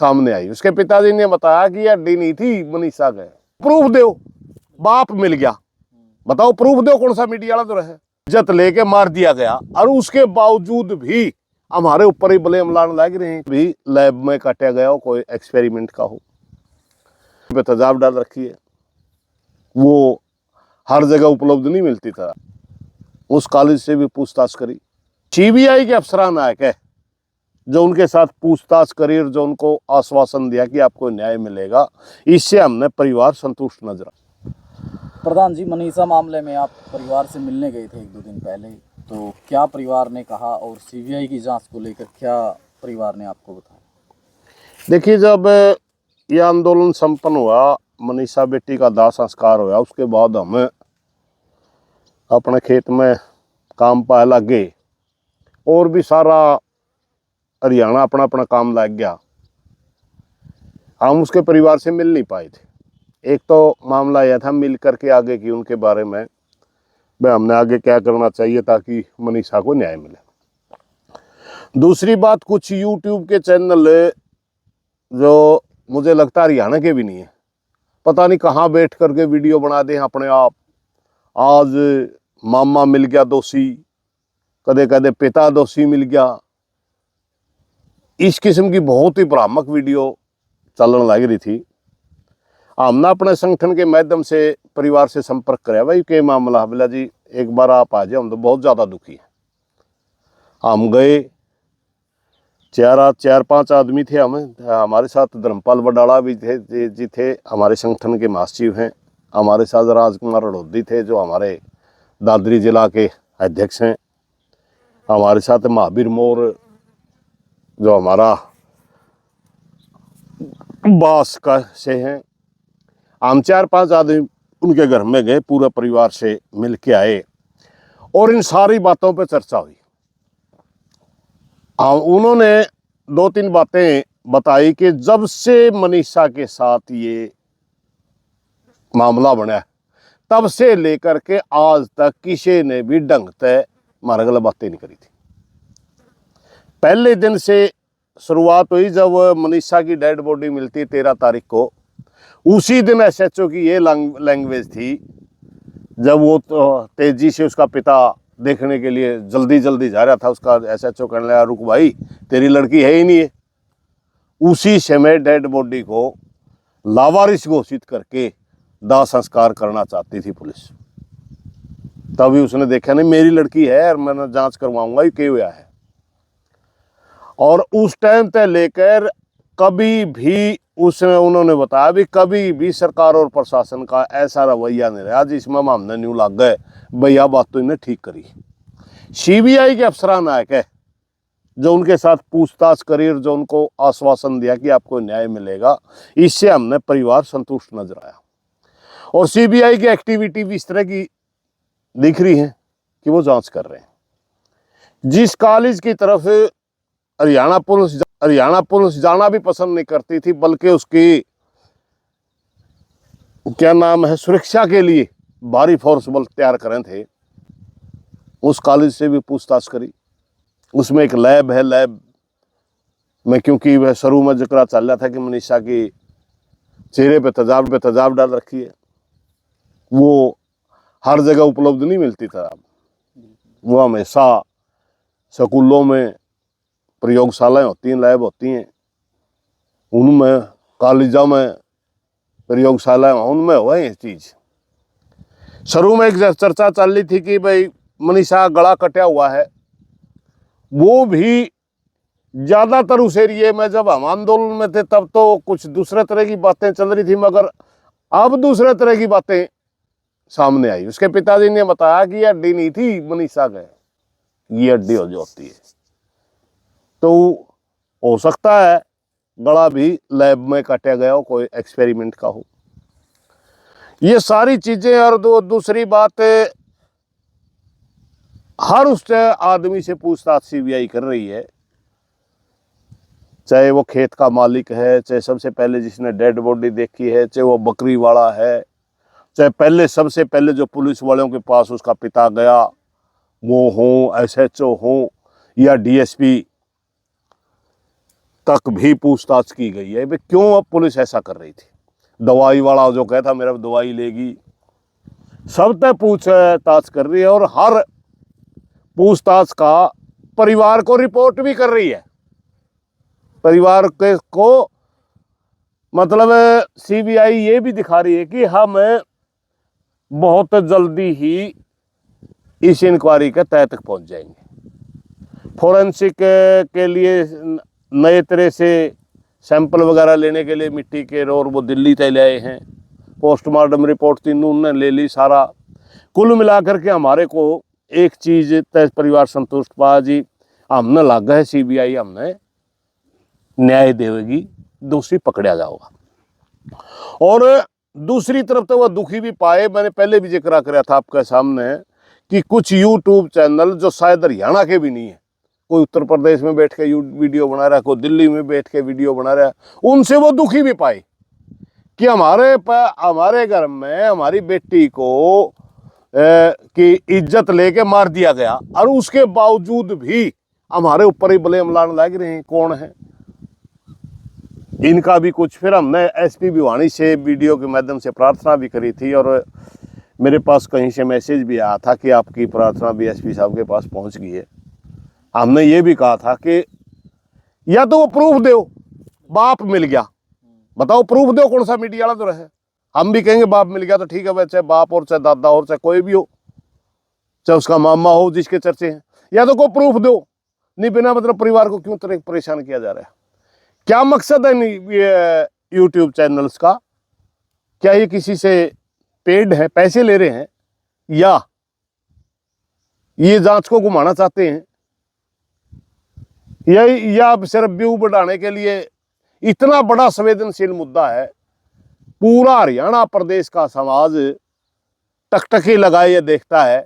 सामने आई। उसके पिताजी ने बताया कि यह हड्डी नहीं थी मनीषा के, प्रूफ दो। बाप मिल गया, बताओ प्रूफ दो, कौन सा मीडिया वाला तो रहे। इज्जत लेके मार दिया गया और उसके बावजूद भी हमारे ऊपर ही ब्लेम लाने लग रहे हैं भी लैब में काटा गया हो, कोई एक्सपेरिमेंट का हो, पे तेजाब डाल रखी है। वो हर जगह उपलब्ध नहीं मिलती था। उस कॉलेज से भी पूछताछ करी। सीबीआई के अफसरान नायक है जो उनके साथ पूछताछ करी और जो उनको आश्वासन दिया कि आपको न्याय मिलेगा, इससे हमने परिवार संतुष्ट नजर आया। प्रधान जी, मनीषा मामले में आप परिवार से मिलने गए थे 1-2 दिन पहले, तो क्या परिवार ने कहा और सीबीआई की जांच को लेकर क्या परिवार ने आपको बताया? देखिए, जब यह आंदोलन संपन्न हुआ, मनीषा बेटी का दाह संस्कार हुआ, उसके बाद हम अपने खेत में काम पाए लगे और भी सारा हरियाणा अपना अपना काम लग गया। हम उसके परिवार से मिल नहीं पाए थे। एक तो मामला यह था मिल करके आगे की उनके बारे में भाई हमने आगे क्या करना चाहिए ताकि मनीषा को न्याय मिले। दूसरी बात, कुछ यूट्यूब के चैनल जो मुझे लगता है हरियाणा के भी नहीं है, पता नहीं कहाँ बैठ करके वीडियो बना दे अपने आप। आज मामा मिल गया दोषी, कदे कदे पिता दोषी मिल गया। इस किस्म की बहुत ही भ्रामक वीडियो चलने लग रही थी। हमने अपने संगठन के माध्यम से परिवार से संपर्क कराया, भाई क्या मामला, बोला जी एक बार आप आ जाए, हम तो बहुत ज़्यादा दुखी हैं। हम गए, 4-5 आदमी थे। हमारे साथ धर्मपाल बडाला भी थे जी थे, हमारे संगठन के महासचिव हैं। हमारे साथ राजकुमार रड़ोदी थे जो हमारे दादरी जिला के अध्यक्ष हैं। हमारे साथ महावीर मोर जो हमारा बास का से हैं। हम 4-5 आदमी उनके घर में गए, पूरा परिवार से मिल के आए और इन सारी बातों पर चर्चा हुई। उन्होंने 2-3 बातें बताई कि जब से मनीषा के साथ ये मामला बना तब से लेकर के आज तक किसी ने भी ढंग से हमारे गलत बातें नहीं करी थी। पहले दिन से शुरुआत हुई जब मनीषा की डेड बॉडी मिलती 13 तारीख को, उसी दिन एसएचओ की ये लैंग्वेज थी। जब वो तो तेजी से उसका पिता देखने के लिए जल्दी जल्दी जा रहा था, उसका एसएचओ कहने लगा रुक भाई, तेरी लड़की है ही नहीं है। उसी समय डेड बॉडी को लावारिस घोषित करके दाह संस्कार करना चाहती थी पुलिस। तभी उसने देखा नहीं मेरी लड़की है और मैंने जांच करवाऊंगा ये क्या हुआ है। और उस टाइम तक लेकर कभी भी उन्होंने बताया भी कभी भी सरकार और प्रशासन का ऐसा रवैया नहीं रहा जिसमें हमने न्यू लग गए भैया बात तो इन्हें ठीक करी। सीबीआई के अफसरान नायक है जो उनके साथ पूछताछ करी और जो उनको आश्वासन दिया कि आपको न्याय मिलेगा, इससे हमने परिवार संतुष्ट नजर आया। और सीबीआई की एक्टिविटी भी इस तरह की दिख रही है कि वो जांच कर रहे हैं। जिस कॉलेज की तरफ हरियाणा पुलिस जाना भी पसंद नहीं करती थी, बल्कि उसकी क्या नाम है सुरक्षा के लिए भारी फोर्स बल तैयार करे थे, उस कॉलेज से भी पूछताछ करी। उसमें एक लैब है, लैब में क्योंकि वह शुरू में जिक्र चल रहा था कि मनीषा की चेहरे पे तेजाब डाल रखी है, वो हर जगह उपलब्ध नहीं मिलती था। वो हमेशा स्कूलों में प्रयोगशालाएं होती हैं, लैब होती हैं, उनमें कॉलेजों में प्रयोगशालाएं उनमें हुआ ये चीज। शुरू में एक चर्चा चल रही थी कि भाई मनीषा गला कटा हुआ है, वो भी ज्यादातर उस एरिए में जब हम आंदोलन में थे तब तो कुछ दूसरे तरह की बातें चल रही थी, मगर अब दूसरे तरह की बातें सामने आई। उसके पिताजी ने बताया कि यह हड्डी नहीं थी मनीषा के, ये हड्डी हो जो होती है। तो हो सकता है गला भी लैब में काटा गया हो, कोई एक्सपेरिमेंट का हो। ये सारी चीजें। और दूसरी बात, हर उस आदमी से पूछताछ सीबीआई कर रही है, चाहे वो खेत का मालिक है, चाहे सबसे पहले जिसने डेड बॉडी देखी है, चाहे वो बकरी वाला है, चाहे सबसे पहले जो पुलिस वालों के पास उसका पिता गया वो हो, एसएचओ हो या डीएसपी। तक भी पूछताछ की गई है। भाई क्यों अब पुलिस ऐसा कर रही थी? दवाई वाला जो कहता मेरा दवाई लेगी, सब तक पूछताछ कर रही है और हर पूछताछ का परिवार को रिपोर्ट भी कर रही है। परिवार के को मतलब सीबीआई ये भी दिखा रही है कि हम बहुत जल्दी ही इस इंक्वायरी के तह तक पहुंच जाएंगे। फोरेंसिक के लिए नए तरह से सैंपल वगैरह लेने के लिए मिट्टी के और वो दिल्ली तक ले आए हैं। पोस्टमार्टम रिपोर्ट तीनों ने ले ली सारा। कुल मिलाकर के हमारे को एक चीज तय परिवार संतुष्ट पा जी, हमने लगा है सीबीआई हमने न्याय देगी, दोषी पकड़ा जाओगा। और दूसरी तरफ तो वह दुखी भी पाए। मैंने पहले भी जिक्र कराया था आपके सामने कि कुछ यूट्यूब चैनल जो शायद हरियाणा के भी नहीं है, कोई उत्तर प्रदेश में बैठ के वीडियो बना रहा है, कोई दिल्ली में बैठ के वीडियो बना रहा है, उनसे वो दुखी भी पाए कि हमारे घर में हमारी बेटी को की इज्जत लेके मार दिया गया और उसके बावजूद भी हमारे ऊपर ही ब्लेम लाने लग रहे हैं। कौन है इनका भी कुछ? फिर हमने एसपी भिवानी से वीडियो के माध्यम से प्रार्थना भी करी थी और मेरे पास कहीं से मैसेज भी आया था कि आपकी प्रार्थना भी एसपी साहब के पास पहुंच गई है। हमने ये भी कहा था कि या तो वो प्रूफ दो, बाप मिल गया, बताओ प्रूफ दो, कौन सा मीडिया वाला तो रहे। हम भी कहेंगे बाप मिल गया तो ठीक है भाई, चाहे बाप और चाहे दादा और चाहे कोई भी हो, चाहे उसका मामा हो जिसके चर्चे हैं, या तो कोई प्रूफ दो। नहीं बिना मतलब परिवार को क्यों तरह परेशान किया जा रहा है? क्या मकसद है ये यूट्यूब चैनल्स का? क्या ये किसी से पेड है, पैसे ले रहे हैं, या ये जांच को घुमाना चाहते हैं, या सिर्फ व्यू बढ़ाने के लिए? इतना बड़ा संवेदनशील मुद्दा है, पूरा हरियाणा प्रदेश का समाज टकटकी लगाए ये देखता है,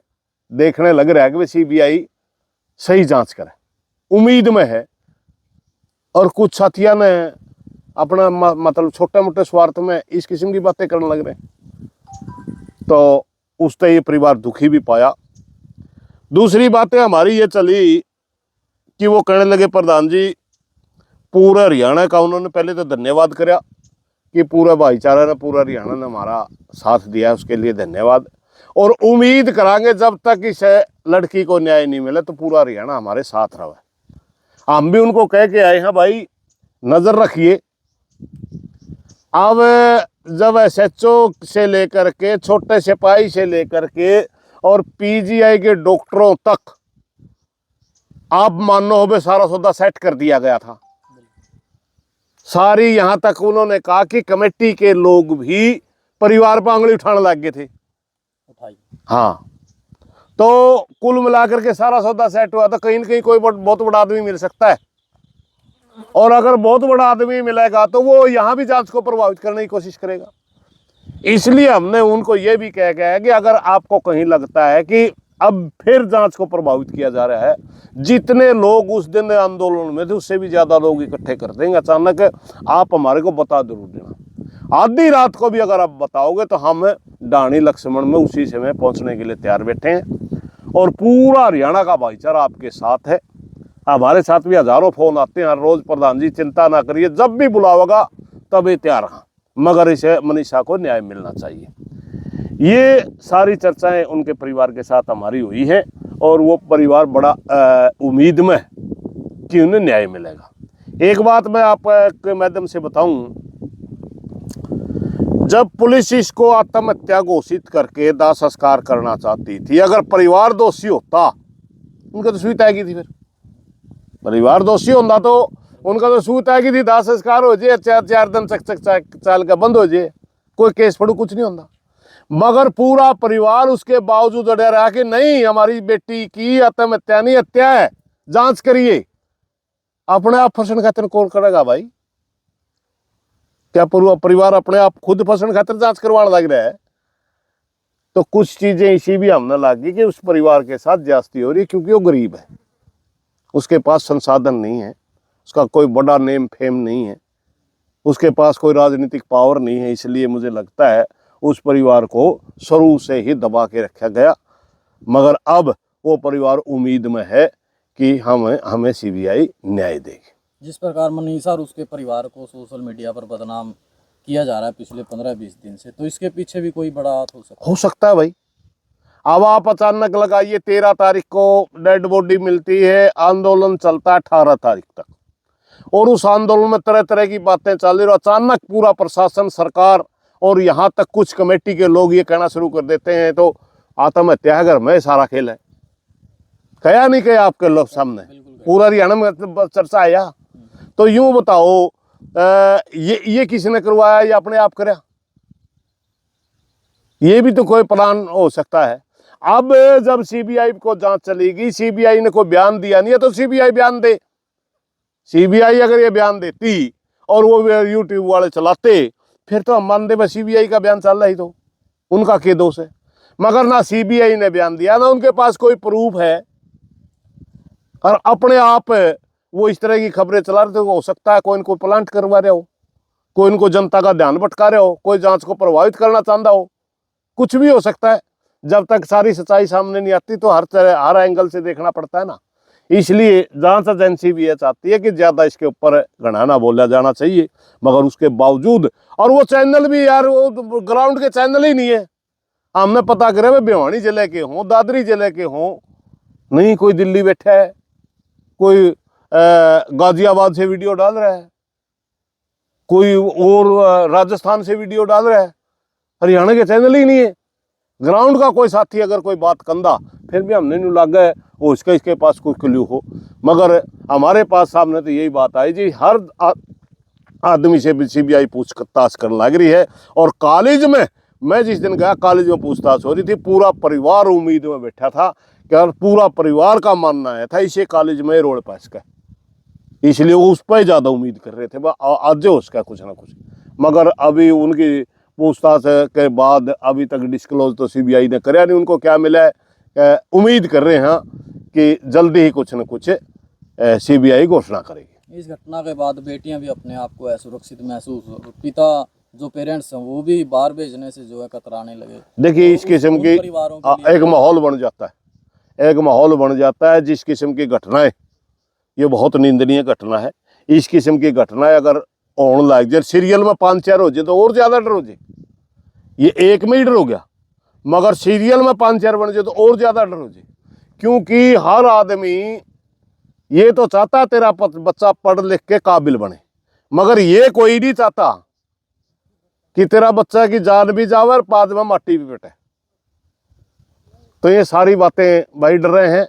देखने लग रहा है कि सीबीआई सही जांच करे, उम्मीद में है। और कुछ साथियों ने अपना मतलब छोटे मोटे स्वार्थ में इस किस्म की बातें करने लग रहे हैं, तो उससे ये परिवार दुखी भी पाया। दूसरी बातें हमारी ये चली कि वो कहने लगे प्रधान जी पूरा हरियाणा का उन्होंने पहले तो धन्यवाद करा कि पूरा भाईचारा ने, पूरा हरियाणा ने हमारा साथ दिया, उसके लिए धन्यवाद। और उम्मीद करांगे जब तक इस लड़की को न्याय नहीं मिले तो पूरा हरियाणा हमारे साथ रहे। हम भी उनको कह के आए हैं भाई नजर रखिए। अब जब एसएचओ से लेकर के, छोटे सिपाही से लेकर के और पीजीआई के डॉक्टरों तक आप मानो हो सारा सौदा सेट कर दिया गया था सारी। यहां तक उन्होंने कहा कि कमेटी के लोग भी परिवार पर आंगली उठाने लग गए थे। हाँ, तो कुल मिलाकर के सारा सौदा सेट हुआ। तो कहीं ना कहीं कोई बहुत बड़ा आदमी मिल सकता है, और अगर बहुत बड़ा आदमी मिलेगा तो वो यहां भी जांच को प्रभावित करने की कोशिश करेगा। इसलिए हमने उनको ये भी कह गया है कि अगर आपको कहीं लगता है कि अब फिर जांच को प्रभावित किया जा रहा है, जितने लोग उस दिन आंदोलन में थे उससे भी ज्यादा लोग इकट्ठे कर देंगे अचानक, आप हमारे को बता जरूर देना। आधी रात को भी अगर आप बताओगे तो हम डाणी लक्ष्मण में उसी समय पहुंचने के लिए तैयार बैठे हैं। और पूरा हरियाणा का भाईचारा आपके साथ है। हमारे साथ भी हजारों फोन आते हैं हर रोज, प्रधान जी चिंता ना करिए, जब भी बुलाओगा तभी तैयार हैं, मगर इसे मनीषा को न्याय मिलना चाहिए। ये सारी चर्चाएं उनके परिवार के साथ हमारी हुई है और वो परिवार बड़ा उम्मीद में है कि उन्हें न्याय मिलेगा। एक बात मैं आपके माध्यम से बताऊं, जब पुलिस इसको आत्महत्या घोषित करके दाह संस्कार करना चाहती थी, अगर परिवार दोषी होता उनका तो सुई तय की थी। फिर परिवार दोषी होता तो उनका तो सुई तय की थी, दाह संस्कार हो जाए, 4 दिन चक चाल का बंद हो जाए, कोई केस पड़ू, कुछ नहीं होता। मगर पूरा परिवार उसके बावजूद अड़े रहा कि नहीं, हमारी बेटी की आत्महत्या नहीं, हत्या है, जांच करिए। अपने आप फंसने खातिर कौन करेगा भाई? क्या पूरा परिवार अपने आप खुद फंसने खातिर जांच करवाने लग रहा है? तो कुछ चीजें इसी भी हमने लगी कि उस परिवार के साथ ज्यादती हो रही है, क्योंकि वो गरीब है, उसके पास संसाधन नहीं है, उसका कोई बड़ा नेम फेम नहीं है, उसके पास कोई राजनीतिक पावर नहीं है। इसलिए मुझे लगता है उस परिवार को शुरू से ही दबा के रखा गया। मगर अब वो परिवार उम्मीद में है कि हमें सीबीआई न्याय देगी। जिस प्रकार मनीषा और उसके परिवार को सोशल मीडिया पर बदनाम किया जा रहा है पिछले 15-20 दिन से, तो इसके पीछे भी कोई बड़ा हाथ हो सकता है भाई। अब आप अचानक लगाइए 13 तारीख को डेड बॉडी मिलती है, आंदोलन चलता है 18 तारीख तक, और उस आंदोलन में तरह तरह की बातें चल रही, और अचानक पूरा प्रशासन, सरकार और यहाँ तक कुछ कमेटी के लोग ये कहना शुरू कर देते हैं तो आत्महत्या घर में सारा खेल है। कया नहीं कया आपके लोग सामने, पूरा हरियाणा में चर्चा आया। तो यूं बताओ, ये किसी ने करवाया या अपने आप कराया? ये भी तो कोई प्लान हो सकता है। अब जब सीबीआई को जांच चलेगी, सीबीआई ने कोई बयान दिया नहीं है तो सीबीआई बयान दे। सीबीआई अगर ये बयान देती और वो यूट्यूब वाले चलाते, फिर तो हम मान दे सीबीआई का बयान चल रहा ही, तो उनका क्या दोष है। मगर ना सीबीआई ने बयान दिया, ना उनके पास कोई प्रूफ है, और अपने आप वो इस तरह की खबरें चला रहे थे। हो सकता है कोई इनको प्लांट करवा रहे हो, कोई इनको जनता का ध्यान भटका रहे हो, कोई जांच को प्रभावित करना चाहता हो, कुछ भी हो सकता है। जब तक सारी सच्चाई सामने नहीं आती तो हर एंगल से देखना पड़ता है ना। इसलिए जांच एजेंसी भी ये चाहती है कि ज्यादा इसके ऊपर घणाना बोला जाना चाहिए, मगर उसके बावजूद, और वो चैनल भी यार वो ग्राउंड के चैनल ही नहीं है। हमने पता करे वे भिवानी जिले के हों, दादरी जिले के हों, नहीं कोई दिल्ली बैठा है, कोई गाजियाबाद से वीडियो डाल रहा है, कोई और राजस्थान से वीडियो डाल रहा है, हरियाणा के चैनल ही नहीं है। ग्राउंड का कोई साथी अगर कोई बात कंधा, फिर भी हमने नहीं लग गए वो इसके पास कोई क्लू हो। मगर हमारे पास सामने तो यही बात आई जी, हर आदमी से भी सीबीआई पूछताछ करने लग रही है। और कॉलेज में, मैं जिस दिन गया कॉलेज में पूछताछ हो रही थी, पूरा परिवार उम्मीद में बैठा था कि पूरा परिवार का मानना है था इसे कॉलेज में रोड पास का, इसलिए उस पर ज़्यादा उम्मीद कर रहे थे आज उसका कुछ ना कुछ। मगर अभी उनकी पूछताछ के बाद अभी तक डिस्क्लोज तो सीबीआई ने कराया नहीं। उनको क्या मिला है, उम्मीद कर रहे हैं कि जल्दी ही कुछ न कुछ सीबीआई घोषणा करेगी। इस घटना के बाद बेटियां भी अपने आप को असुरक्षित महसूस, पिता जो पेरेंट्स हैं वो भी बाहर भेजने से जो है कतराने लगे। देखिए इस किस्म की परिवारों के एक माहौल बन जाता है, एक माहौल बन जाता है। जिस किस्म की घटनाएं, ये बहुत निंदनीय घटना है। इस किस्म की घटनाएं अगर होने लग जाए, सीरियल में 5-4 हो जाए तो और ज्यादा डर हो जाए। ये एक में ही डर हो गया, मगर सीरियल में 5-4 बन जाए तो और ज्यादा डर हो जाए। क्योंकि हर आदमी ये तो चाहता है तेरा बच्चा पढ़ लिख के काबिल बने, मगर ये कोई नहीं चाहता कि तेरा बच्चा की जान भी जावे और बाद में माटी भी पिटे। तो ये सारी बातें भाई डर रहे हैं।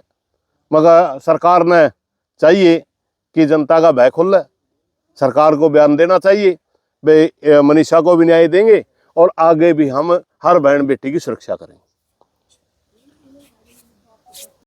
मगर सरकार ने चाहिए कि जनता का भय खुल, सरकार को बयान देना चाहिए, भाई मनीषा को भी न्याय देंगे और आगे भी हम हर बहन बेटी की सुरक्षा करेंगे।